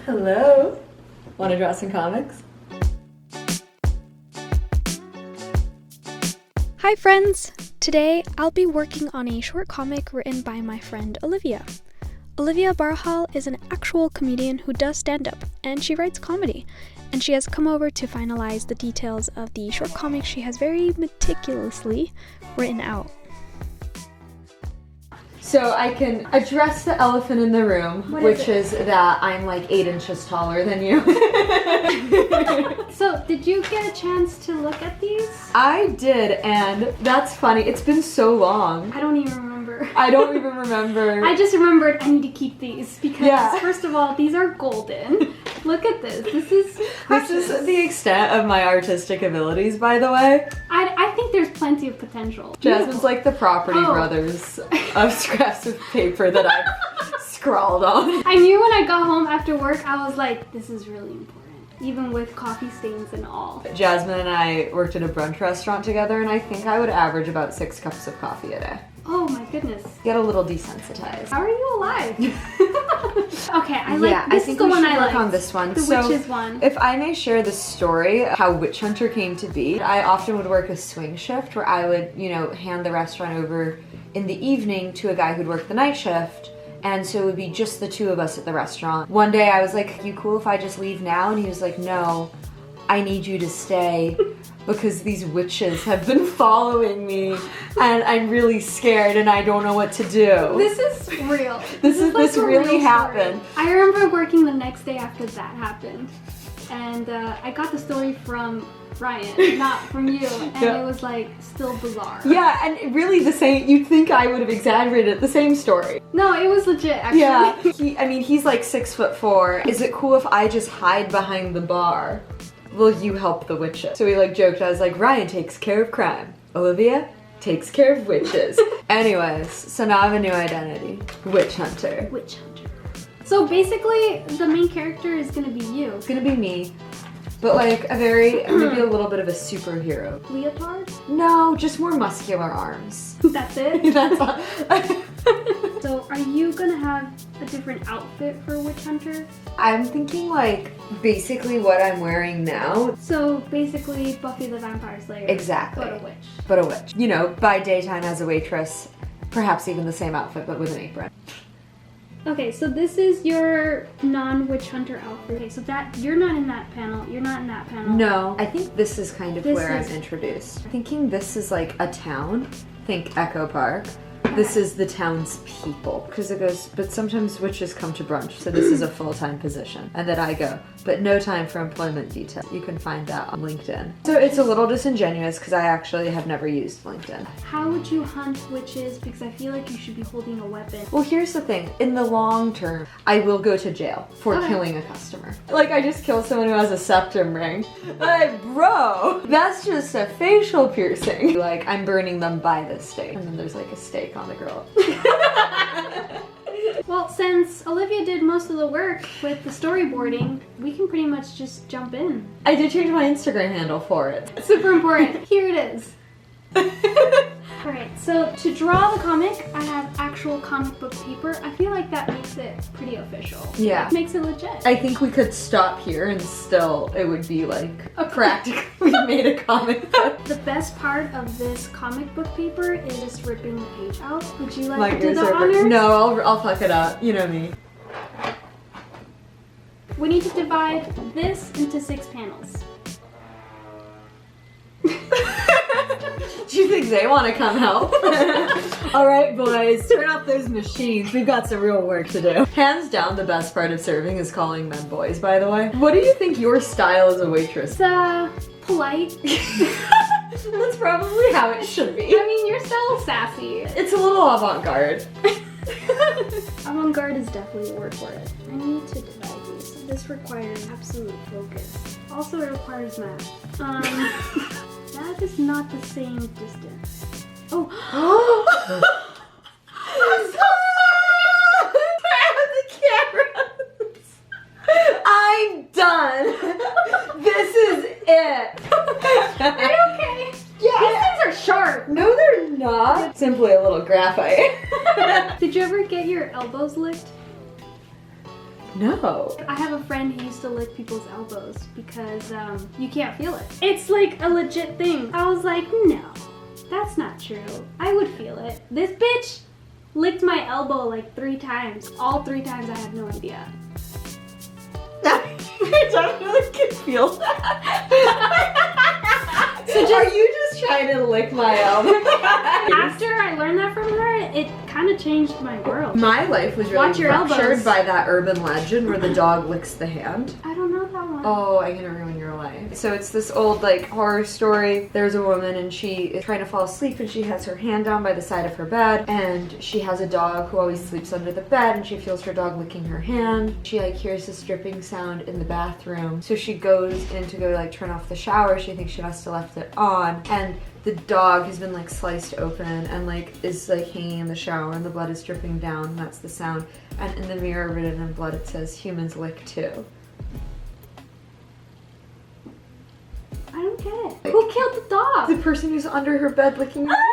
Hello. Want to draw some comics? Hi friends! Today I'll be working on a short comic written by my friend Olivia. Olivia Barhal is an actual comedian who does stand-up, and she writes comedy. And she has come over to finalize the details of the short comic she has very meticulously written out. So I can address the elephant in the room, which is that I'm like 8 inches taller than you. So, did you get a chance to look at these? I did, and that's funny. It's been so long. I don't even remember. I don't even remember. I just remembered I need to keep these because, first of all, these are golden. Look at this. This is precious. This is the extent of my artistic abilities, by the way. I think there's plenty of potential. Jasmine's like the Property Brothers of scraps of paper that I've scrawled on. I knew when I got home after work, I was like, this is really important, even with coffee stains and all. Jasmine and I worked at a brunch restaurant together, and I think I would average about 6 cups of coffee a day. Oh my goodness. Get a little desensitized. How are you alive? Okay, I think we should work on this one. The witches one. If I may share the story, how Witchhunter came to be, I often would work a swing shift where I would, hand the restaurant over in the evening to a guy who'd work the night shift. And so it would be just the two of us at the restaurant. One day I was like, you cool if I just leave now? And he was like, no, I need you to stay because these witches have been following me and I'm really scared and I don't know what to do. This is real. This really happened. I remember working the next day after that happened. And I got the story from Ryan, not from you, and it was like still bizarre. Yeah, and really the same, you'd think I would have exaggerated the same story. No, it was legit actually. Yeah, he's like 6'4". Is it cool if I just hide behind the bar? Will you help the witches? So we like joked, I was like, Ryan takes care of crime. Olivia takes care of witches. Anyways, so now I have a new identity. Witchhunter. Witchhunter. So basically, the main character is gonna be you. It's gonna be me. But like maybe a little bit of a superhero. Leotard? No, just more muscular arms. That's it? That's all. So are you gonna have a different outfit for Witchhunter? I'm thinking like basically what I'm wearing now. So basically Buffy the Vampire Slayer. Exactly. But a witch. But a witch. By daytime as a waitress, perhaps even the same outfit but with an apron. Okay, so this is your non-witch hunter outfit. Okay, so you're not in that panel. You're not in that panel. No, I think this is kind of where I'm introduced. Thinking this is like a town. Think Echo Park. This is the town's people. Because it goes, but sometimes witches come to brunch, so this is a full-time position. And then I go, but no time for employment detail. You can find that on LinkedIn. So it's a little disingenuous because I actually have never used LinkedIn. How would you hunt witches? Because I feel like you should be holding a weapon. Well, here's the thing. In the long term, I will go to jail for killing a customer. Like, I just killed someone who has a septum ring. Like, bro, that's just a facial piercing. Like, I'm burning them by the stake. And then there's like a stake on the girl. Well, since Olivia did most of the work with the storyboarding, we can pretty much just jump in. I did change my Instagram handle for it. Super important. Here it is. Alright, so to draw the comic, I have actual comic book paper. I feel like that makes it pretty official. Yeah. It makes it legit. I think we could stop here and still it would be like practically made a comic book. The best part of this comic book paper is just ripping the page out. Would you like to do the honors? No, I'll fuck it up. You know me. We need to divide this into 6 panels. Do you think they want to come help? Alright boys, turn off those machines. We've got some real work to do. Hands down, the best part of serving is calling men boys, by the way. What do you think your style as a waitress? It's, polite. That's probably how it should be. I mean, you're still sassy. It's a little avant-garde. Avant-garde is definitely a word for it. I need to divide these. This requires absolute focus. Also, it requires math. That is not the same distance. Oh! I'm sorry! Grab the cameras! I'm done! This is it! Are you okay? Yeah! These things are sharp! No, they're not. Simply a little graphite. Did you ever get your elbows licked? No. I have a friend who used to lick people's elbows because you can't feel it. It's like a legit thing. I was like, no, that's not true. I would feel it. This bitch licked my elbow like 3 times. All 3 times I had no idea. I definitely can feel that. Are you just trying to lick my elbow? After I learned that from her, it kind of changed my world. My life was really ruptured by that urban legend where the dog licks the hand. I don't know that one. Oh, I'm gonna ruin your life. So it's this old like horror story. There's a woman and she is trying to fall asleep and she has her hand down by the side of her bed and she has a dog who always sleeps under the bed and she feels her dog licking her hand. She like hears this dripping sound in the bathroom. So she goes in to go like turn off the shower. She thinks she must have left it on and the dog has been like sliced open and like is like hanging in the shower and the blood is dripping down and that's the sound. And in the mirror written in blood it says humans lick too. I don't get it. Like, who killed the dog? The person who's under her bed licking her hand.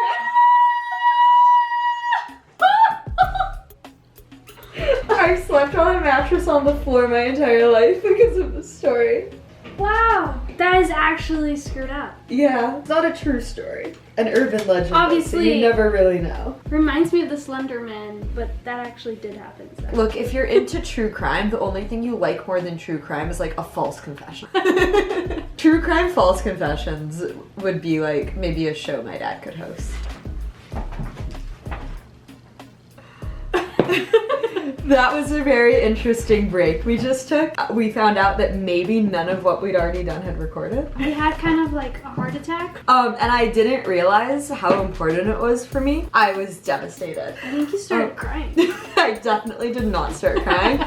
I've slept on a mattress on the floor my entire life because of this story. Wow, that is actually screwed up. Yeah, it's not a true story. An urban legend. Obviously. So you never really know. Reminds me of the Slender Man, but that actually did happen. So. Look, if you're into true crime, the only thing you like more than true crime is like a false confession. True crime false confessions would be like maybe a show my dad could host. That was a very interesting break we just took. We found out that maybe none of what we'd already done had recorded. We had kind of like a heart attack. And I didn't realize how important it was for me. I was devastated. I think you started crying. I definitely did not start crying.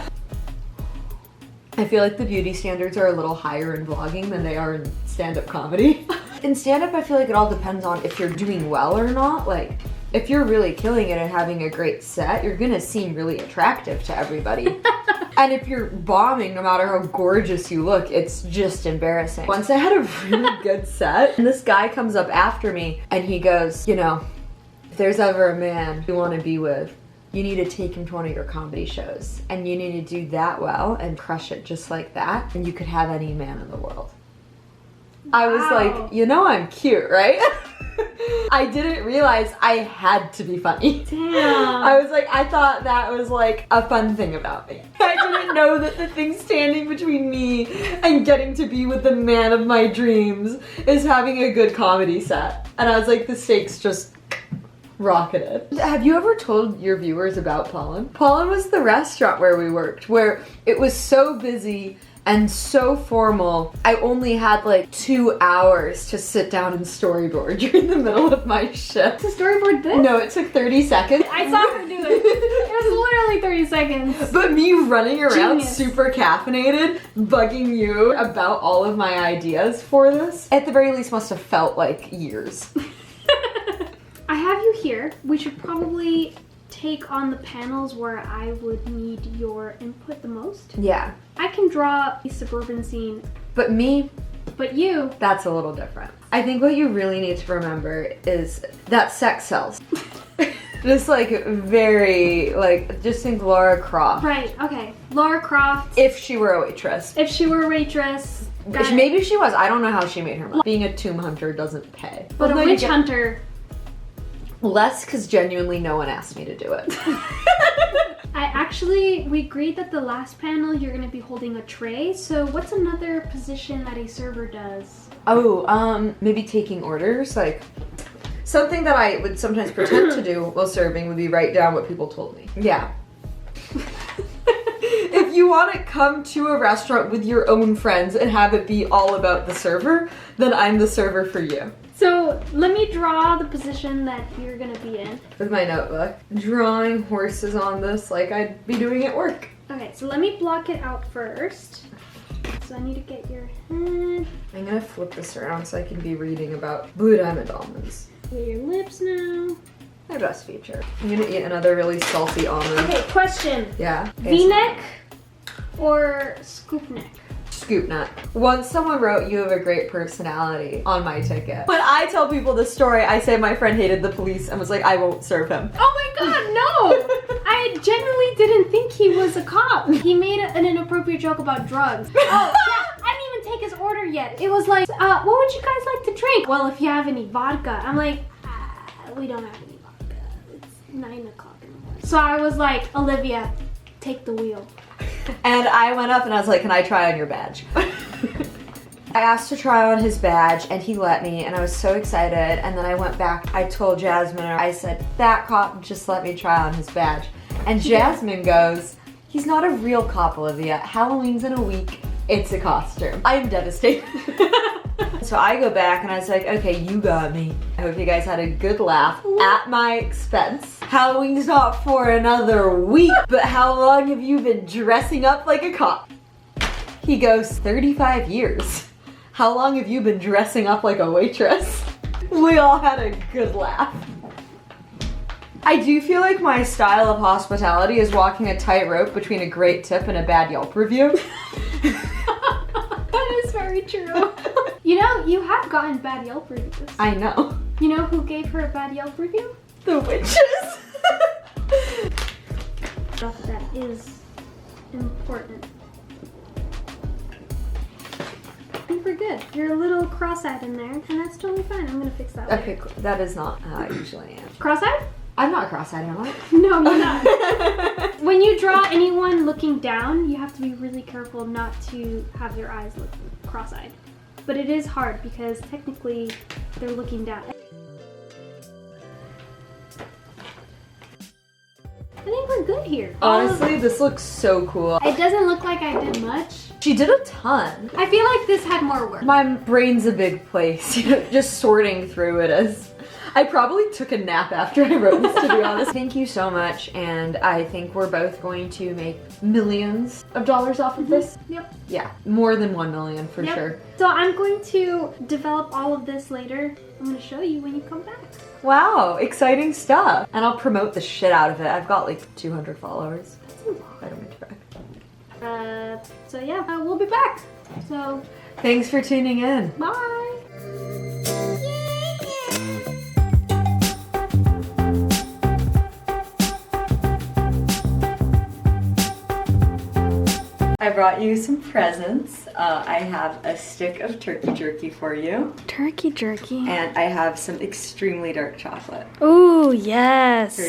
I feel like the beauty standards are a little higher in vlogging than they are in stand-up comedy. In stand-up, I feel like it all depends on if you're doing well or not. Like, if you're really killing it and having a great set, you're gonna seem really attractive to everybody. And if you're bombing, no matter how gorgeous you look, it's just embarrassing. Once I had a really good set, and this guy comes up after me, and he goes, you know, if there's ever a man you wanna be with, you need to take him to one of your comedy shows. And you need to do that well and crush it just like that, and you could have any man in the world. Wow. I was like, you know I'm cute, right? I didn't realize I had to be funny. Damn. I was like, I thought that was like a fun thing about me. I didn't know that the thing standing between me and getting to be with the man of my dreams is having a good comedy set. And I was like, the stakes just rocketed. Have you ever told your viewers about Pollen? Pollen was the restaurant where we worked, where it was so busy and so formal. I only had like 2 hours to sit down and storyboard during the middle of my shift. To storyboard this? No, it took 30 seconds. I saw her do it. It was literally 30 seconds. But me running around Genius. super caffeinated, bugging you about all of my ideas for this, at the very least must have felt like years. I have you here. We should probably take on the panels where I would need your input the most. Yeah. I can draw a suburban scene. But me, but you, that's a little different. I think what you really need to remember is that sex sells. Just like very, like, just think Laura Croft. Right, okay. Laura Croft. If she were a waitress. If she were a waitress. Maybe she was. I don't know how she made her money. Being a tomb hunter doesn't pay. But a witch hunter. Less, because genuinely no one asked me to do it. We agreed that the last panel you're gonna be holding a tray, so what's another position that a server does? Oh, maybe taking orders, like something that I would sometimes pretend to do while serving would be write down what people told me. Yeah. If you want to come to a restaurant with your own friends and have it be all about the server, then I'm the server for you. So let me draw the position that you're gonna be in. With my notebook. Drawing horses on this like I'd be doing at work. Okay, so let me block it out first. So I need to get your head. I'm gonna flip this around so I can be reading about blue diamond almonds. Get your lips now. My best feature. I'm gonna eat another really salty almond. Okay, question. Yeah. V-neck or scoop neck? Scoop nut. Once someone wrote, "You have a great personality" on my ticket. When I tell people the story, I say my friend hated the police and was like, I won't serve him. Oh my god, no! I genuinely didn't think he was a cop. He made an inappropriate joke about drugs. Oh, yeah, I didn't even take his order yet. It was like, what would you guys like to drink? Well, if you have any vodka. I'm like, we don't have any vodka. It's 9 o'clock in the morning. So I was like, Olivia, take the wheel. And I went up and I was like, can I try on your badge? I asked to try on his badge and he let me and I was so excited, and then I went back, I told Jasmine, I said, that cop just let me try on his badge. And Jasmine goes, he's not a real cop, Olivia. Halloween's in a week. It's a costume. I am devastated. So I go back and I was like, okay, you got me. I hope you guys had a good laugh at my expense. Halloween's not for another week, but how long have you been dressing up like a cop? He goes, 35 years. How long have you been dressing up like a waitress? We all had a good laugh. I do feel like my style of hospitality is walking a tightrope between a great tip and a bad Yelp review. That is very true. You know, you have gotten bad Yelp reviews. I know. You know who gave her a bad Yelp review? The witches. That is important. I think we're good. You're a little cross-eyed in there, and that's totally fine. I'm gonna fix that. Okay, cool. That is not how I usually am. Cross-eyed? I'm not cross-eyed, am I? No, you're not. When you draw anyone looking down, you have to be really careful not to have their eyes look cross-eyed. But it is hard because technically they're looking down. I think we're good here. Honestly, this looks so cool. It doesn't look like I did much. She did a ton. I feel like this had more work. My brain's a big place, you know, just sorting through it is. I probably took a nap after I wrote this, to be honest. Thank you so much, and I think we're both going to make millions of dollars off of this. Yep. Yeah, more than 1 million for sure. So I'm going to develop all of this later. I'm going to show you when you come back. Wow, exciting stuff. And I'll promote the shit out of it. I've got like 200 followers. That's a lot. I don't mean to brag. So yeah, we'll be back. So Thanks for tuning in. bye. I brought you some presents. I have a stick of turkey jerky for you. Turkey jerky. And I have some extremely dark chocolate. Ooh, yes.